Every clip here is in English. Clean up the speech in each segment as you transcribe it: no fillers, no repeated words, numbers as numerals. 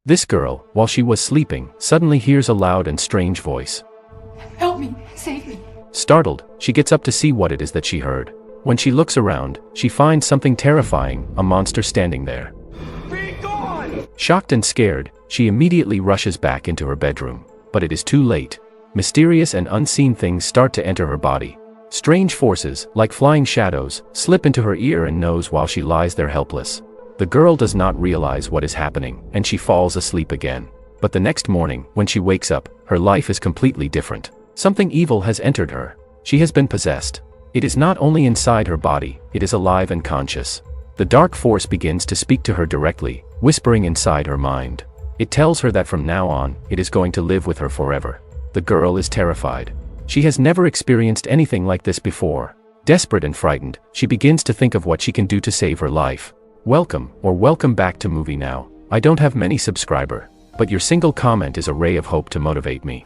This girl, while she was sleeping, suddenly hears a loud and strange voice. Help me! Save me! Startled, she gets up to see what it is that she heard. When she looks around, she finds something terrifying, a monster standing there. Be gone! Shocked and scared, she immediately rushes back into her bedroom. But it is too late. Mysterious and unseen things start to enter her body. Strange forces, like flying shadows, slip into her ear and nose while she lies there helpless. The girl does not realize what is happening, and she falls asleep again. But the next morning, when she wakes up, her life is completely different. Something evil has entered her. She has been possessed. It is not only inside her body, it is alive and conscious. The dark force begins to speak to her directly, whispering inside her mind. It tells her that from now on, it is going to live with her forever. The girl is terrified. She has never experienced anything like this before. Desperate and frightened, she begins to think of what she can do to save her life. Welcome back to Movie Now. I don't have many subscribers, but your single comment is a ray of hope to motivate me.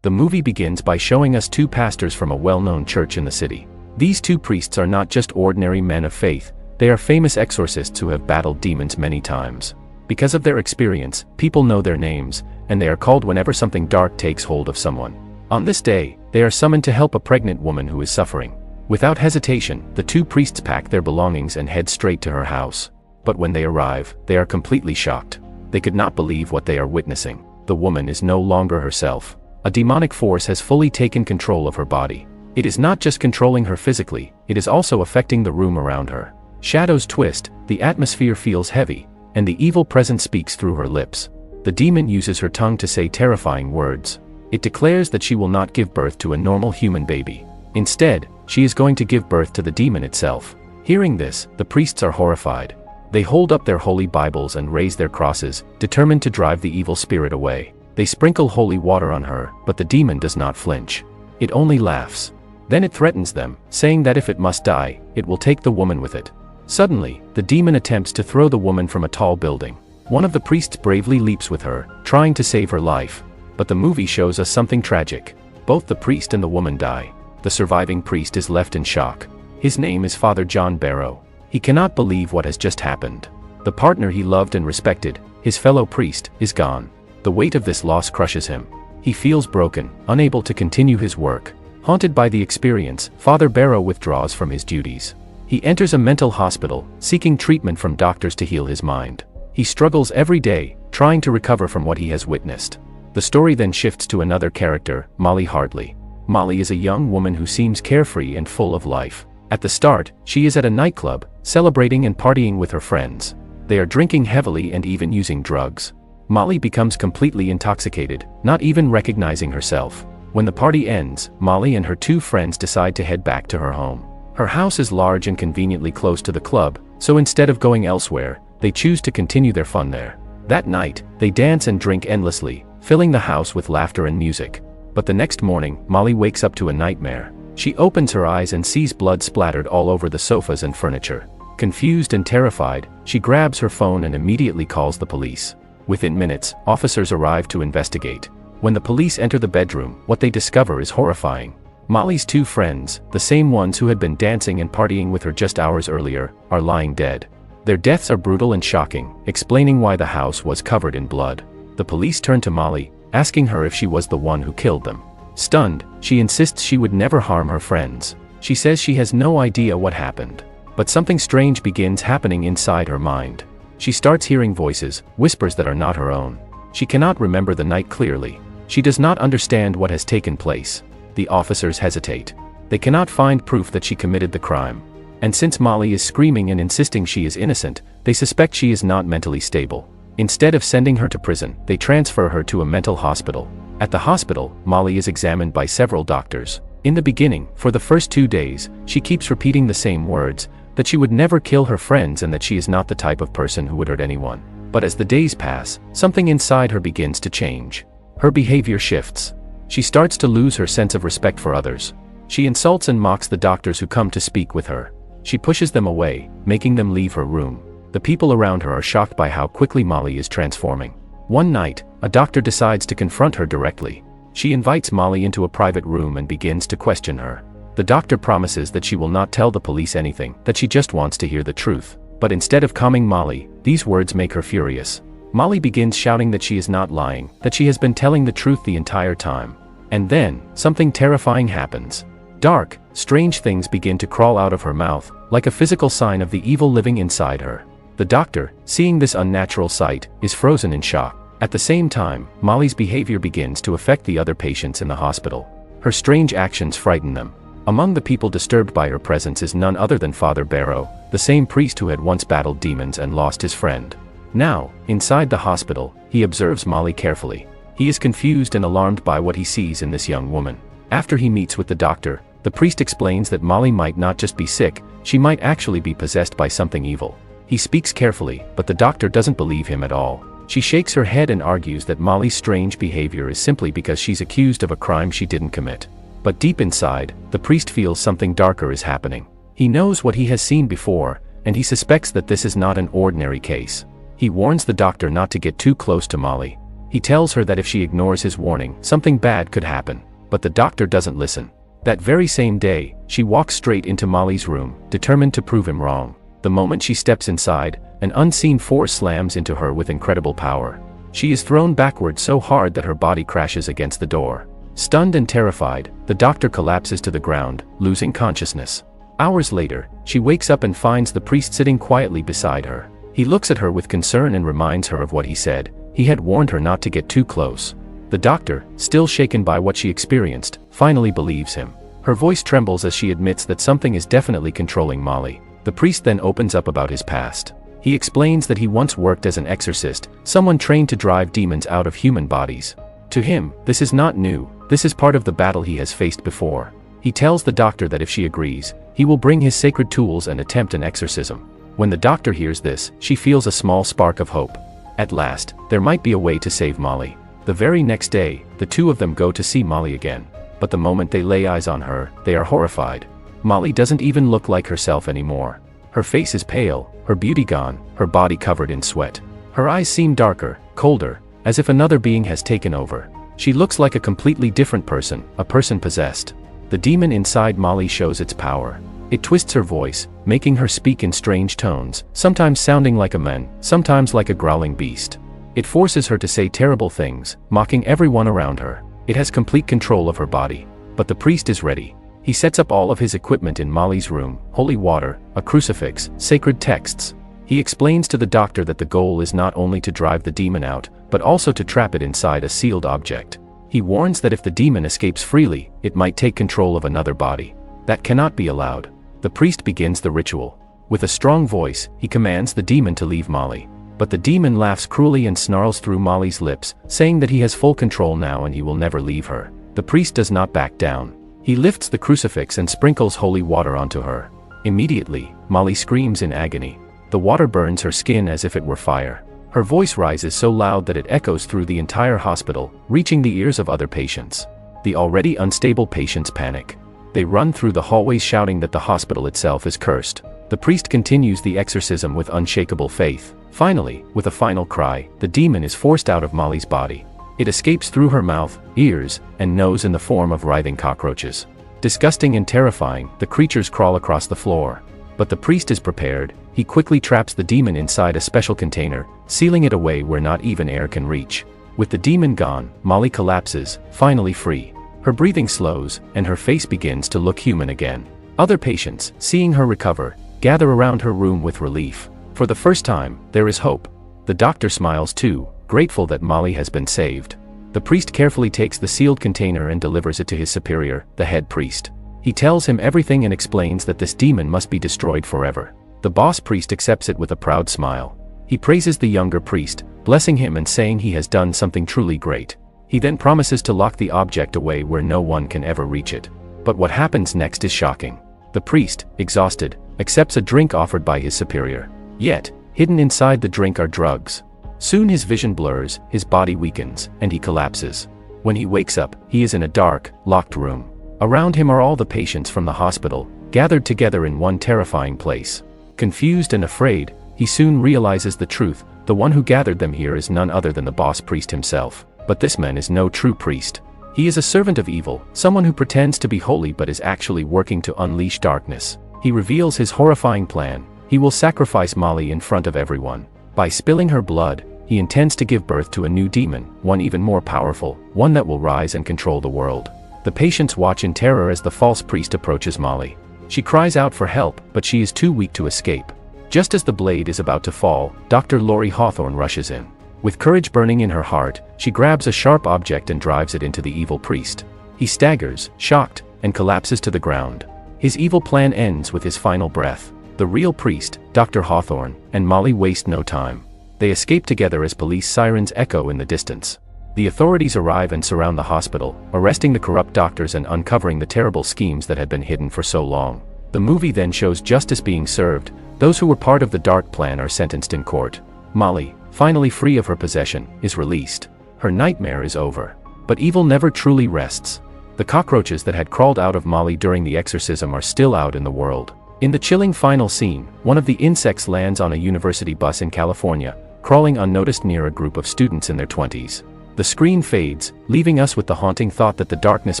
The movie begins by showing us two pastors from a well-known church in the city. These two priests are not just ordinary men of faith, they are famous exorcists who have battled demons many times. Because of their experience, people know their names, and they are called whenever something dark takes hold of someone. On this day, they are summoned to help a pregnant woman who is suffering. Without hesitation, the two priests pack their belongings and head straight to her house. But when they arrive, they are completely shocked. They could not believe what they are witnessing. The woman is no longer herself. A demonic force has fully taken control of her body. It is not just controlling her physically, it is also affecting the room around her. Shadows twist, the atmosphere feels heavy, and the evil presence speaks through her lips. The demon uses her tongue to say terrifying words. It declares that she will not give birth to a normal human baby. Instead, she is going to give birth to the demon itself. Hearing this, the priests are horrified. They hold up their holy Bibles and raise their crosses, determined to drive the evil spirit away. They sprinkle holy water on her, but the demon does not flinch. It only laughs. Then it threatens them, saying that if it must die, it will take the woman with it. Suddenly, the demon attempts to throw the woman from a tall building. One of the priests bravely leaps with her, trying to save her life. But the movie shows us something tragic. Both the priest and the woman die. The surviving priest is left in shock. His name is Father John Barrow. He cannot believe what has just happened. The partner he loved and respected, his fellow priest, is gone. The weight of this loss crushes him. He feels broken, unable to continue his work. Haunted by the experience, Father Barrow withdraws from his duties. He enters a mental hospital, seeking treatment from doctors to heal his mind. He struggles every day, trying to recover from what he has witnessed. The story then shifts to another character, Molly Hartley. Molly is a young woman who seems carefree and full of life. At the start, she is at a nightclub, celebrating and partying with her friends. They are drinking heavily and even using drugs. Molly becomes completely intoxicated, not even recognizing herself. When the party ends, Molly and her two friends decide to head back to her home. Her house is large and conveniently close to the club, so instead of going elsewhere, they choose to continue their fun there. That night, they dance and drink endlessly, filling the house with laughter and music. But the next morning, Molly wakes up to a nightmare. She opens her eyes and sees blood splattered all over the sofas and furniture. Confused and terrified, she grabs her phone and immediately calls the police. Within minutes, officers arrive to investigate. When the police enter the bedroom, what they discover is horrifying. Molly's two friends, the same ones who had been dancing and partying with her just hours earlier, are lying dead. Their deaths are brutal and shocking, explaining why the house was covered in blood. The police turn to Molly, asking her if she was the one who killed them. Stunned, she insists she would never harm her friends. She says she has no idea what happened. But something strange begins happening inside her mind. She starts hearing voices, whispers that are not her own. She cannot remember the night clearly. She does not understand what has taken place. The officers hesitate. They cannot find proof that she committed the crime. And since Molly is screaming and insisting she is innocent, they suspect she is not mentally stable. Instead of sending her to prison, they transfer her to a mental hospital. At the hospital, Molly is examined by several doctors. In the beginning, for the first 2 days, she keeps repeating the same words, that she would never kill her friends and that she is not the type of person who would hurt anyone. But as the days pass, something inside her begins to change. Her behavior shifts. She starts to lose her sense of respect for others. She insults and mocks the doctors who come to speak with her. She pushes them away, making them leave her room. The people around her are shocked by how quickly Molly is transforming. One night, a doctor decides to confront her directly. She invites Molly into a private room and begins to question her. The doctor promises that she will not tell the police anything, that she just wants to hear the truth. But instead of calming Molly, these words make her furious. Molly begins shouting that she is not lying, that she has been telling the truth the entire time. And then, something terrifying happens. Dark, strange things begin to crawl out of her mouth, like a physical sign of the evil living inside her. The doctor, seeing this unnatural sight, is frozen in shock. At the same time, Molly's behavior begins to affect the other patients in the hospital. Her strange actions frighten them. Among the people disturbed by her presence is none other than Father Barrow, the same priest who had once battled demons and lost his friend. Now, inside the hospital, he observes Molly carefully. He is confused and alarmed by what he sees in this young woman. After he meets with the doctor, the priest explains that Molly might not just be sick, she might actually be possessed by something evil. He speaks carefully, but the doctor doesn't believe him at all. She shakes her head and argues that Molly's strange behavior is simply because she's accused of a crime she didn't commit. But deep inside, the priest feels something darker is happening. He knows what he has seen before, and he suspects that this is not an ordinary case. He warns the doctor not to get too close to Molly. He tells her that if she ignores his warning, something bad could happen. But the doctor doesn't listen. That very same day, she walks straight into Molly's room, determined to prove him wrong. The moment she steps inside, an unseen force slams into her with incredible power. She is thrown backward so hard that her body crashes against the door. Stunned and terrified, the doctor collapses to the ground, losing consciousness. Hours later, she wakes up and finds the priest sitting quietly beside her. He looks at her with concern and reminds her of what he said. He had warned her not to get too close. The doctor, still shaken by what she experienced, finally believes him. Her voice trembles as she admits that something is definitely controlling Molly. The priest then opens up about his past. He explains that he once worked as an exorcist, someone trained to drive demons out of human bodies. To him, this is not new, this is part of the battle he has faced before. He tells the doctor that if she agrees, he will bring his sacred tools and attempt an exorcism. When the doctor hears this, she feels a small spark of hope. At last, there might be a way to save Molly. The very next day, the two of them go to see Molly again. But the moment they lay eyes on her, they are horrified. Molly doesn't even look like herself anymore. Her face is pale, her beauty gone, her body covered in sweat. Her eyes seem darker, colder, as if another being has taken over. She looks like a completely different person, a person possessed. The demon inside Molly shows its power. It twists her voice, making her speak in strange tones, sometimes sounding like a man, sometimes like a growling beast. It forces her to say terrible things, mocking everyone around her. It has complete control of her body. But the priest is ready. He sets up all of his equipment in Molly's room: holy water, a crucifix, sacred texts. He explains to the doctor that the goal is not only to drive the demon out, but also to trap it inside a sealed object. He warns that if the demon escapes freely, it might take control of another body. That cannot be allowed. The priest begins the ritual. With a strong voice, he commands the demon to leave Molly. But the demon laughs cruelly and snarls through Molly's lips, saying that he has full control now and he will never leave her. The priest does not back down. He lifts the crucifix and sprinkles holy water onto her. Immediately, Molly screams in agony. The water burns her skin as if it were fire. Her voice rises so loud that it echoes through the entire hospital, reaching the ears of other patients. The already unstable patients panic. They run through the hallways shouting that the hospital itself is cursed. The priest continues the exorcism with unshakable faith. Finally, with a final cry, the demon is forced out of Molly's body. It escapes through her mouth, ears, and nose in the form of writhing cockroaches. Disgusting and terrifying, the creatures crawl across the floor. But the priest is prepared. He quickly traps the demon inside a special container, sealing it away where not even air can reach. With the demon gone, Molly collapses, finally free. Her breathing slows, and her face begins to look human again. Other patients, seeing her recover, gather around her room with relief. For the first time, there is hope. The doctor smiles too, grateful that Molly has been saved. The priest carefully takes the sealed container and delivers it to his superior, the head priest. He tells him everything and explains that this demon must be destroyed forever. The boss priest accepts it with a proud smile. He praises the younger priest, blessing him and saying he has done something truly great. He then promises to lock the object away where no one can ever reach it. But what happens next is shocking. The priest, exhausted, accepts a drink offered by his superior. Yet, hidden inside the drink are drugs. Soon his vision blurs, his body weakens, and he collapses. When he wakes up, he is in a dark, locked room. Around him are all the patients from the hospital, gathered together in one terrifying place. Confused and afraid, he soon realizes the truth. The one who gathered them here is none other than the boss priest himself. But this man is no true priest. He is a servant of evil, someone who pretends to be holy but is actually working to unleash darkness. He reveals his horrifying plan. He will sacrifice Molly in front of everyone. By spilling her blood, he intends to give birth to a new demon, one even more powerful, one that will rise and control the world. The patients watch in terror as the false priest approaches Molly. She cries out for help, but she is too weak to escape. Just as the blade is about to fall, Dr. Lori Hawthorne rushes in. With courage burning in her heart, she grabs a sharp object and drives it into the evil priest. He staggers, shocked, and collapses to the ground. His evil plan ends with his final breath. The real priest, Dr. Hawthorne, and Molly waste no time. They escape together as police sirens echo in the distance. The authorities arrive and surround the hospital, arresting the corrupt doctors and uncovering the terrible schemes that had been hidden for so long. The movie then shows justice being served. Those who were part of the dark plan are sentenced in court. Molly, finally free of her possession, is released. Her nightmare is over. But evil never truly rests. The cockroaches that had crawled out of Molly during the exorcism are still out in the world. In the chilling final scene, one of the insects lands on a university bus in California, crawling unnoticed near a group of students in their 20s. The screen fades, leaving us with the haunting thought that the darkness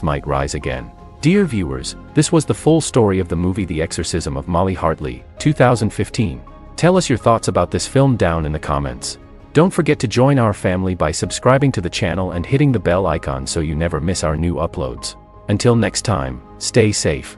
might rise again. Dear viewers, this was the full story of the movie The Exorcism of Molly Hartley, 2015. Tell us your thoughts about this film down in the comments. Don't forget to join our family by subscribing to the channel and hitting the bell icon so you never miss our new uploads. Until next time, stay safe.